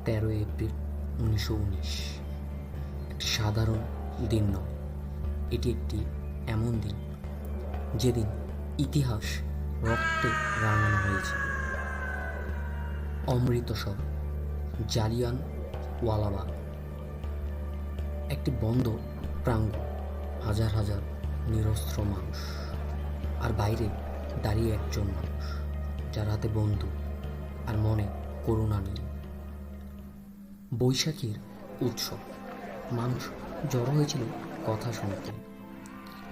13 April 1919 একটি সাধারণ দিন নয়, এটি একটি এমন দিন যেদিন ইতিহাস রক্তে রাঙানো হয়েছে। অমৃতসর, জালিয়ানওয়ালাবাগ, একটি বন্ধ প্রাঙ্গণ, হাজার হাজার নিরস্ত্র মানুষ, আর বাইরে দাঁড়িয়ে একজন মানুষ যার হাতে বন্দুক আর মনে করুণা নেই। বৈশাখীর উৎসব, মানুষ জড়ো হয়েছিল কথা শুনতে,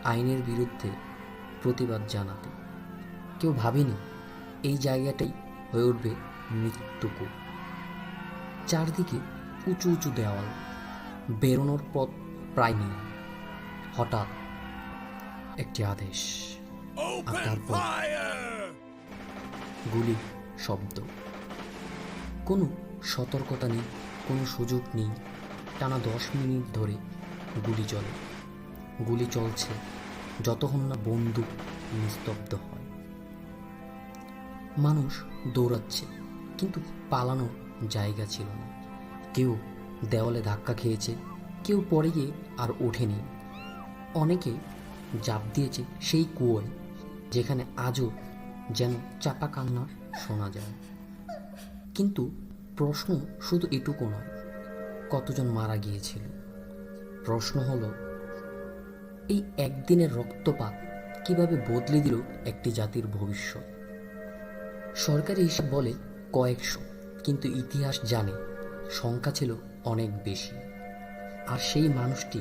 আইনের বিরুদ্ধে প্রতিবাদ জানাতে। কেউ ভাবেনি এই জায়গাটাই হয়ে উঠবে মৃত্যুকূপ। চারদিকে উঁচু উঁচু দেওয়াল, বেরোনোর পথ প্রায় নেই। হঠাৎ একটি আদেশ, আর তারপর গুলি শব্দ। কোনো সতর্কতা নেই, কোনো সুযোগ নেই। টানা 10 মিনিট ধরে গুলি চলে। গুলি চলছে যতক্ষণ না বন্দুক নিস্তব্ধ হয়। মানুষ দৌড়াচ্ছে, কিন্তু পালানোর জায়গা ছিল না। কেউ দেওয়ালে ধাক্কা খেয়েছে, কেউ পড়ে গিয়ে আর ওঠেনি। অনেকে ঝাঁপ দিয়েছে সেই কুয়োয় যেখানে আজও যেন চাপা কান্না শোনা যায়। কিন্তু প্রশ্ন শুধু এটুকু নয়, কতজন মারা গিয়েছিল। প্রশ্ন হলো, এই একদিনের রক্তপাত কিভাবে বদলে দিল একটি জাতির ভবিষ্যৎ। সরকারি হিসাব বলে কয়েকশো, কিন্তু ইতিহাস জানে সংখ্যা ছিল অনেক বেশি। আর সেই মানুষটি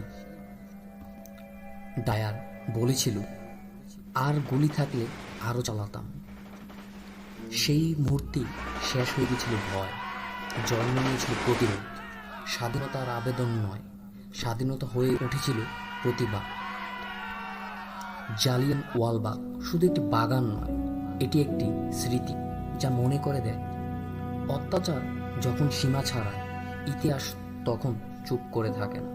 ডায়ার বলেছিল, আর গুলি থাকলে আরও চালাতাম। সেই মুহূর্তে শেষ হয়ে গেছিল ভয়, জন্ম নিয়েছিল প্রতিরোধ। স্বাধীনতার আবেদন নয়, স্বাধীনতা হয়ে উঠেছিল প্রতিবাদ। জালিয়ানওয়ালাবাগ শুধু একটি বাগান নয়, এটি একটি স্মৃতি যা মনে করে দেয়, অত্যাচার যখন সীমা ছাড়ায়, ইতিহাস তখন চুপ করে থাকে না।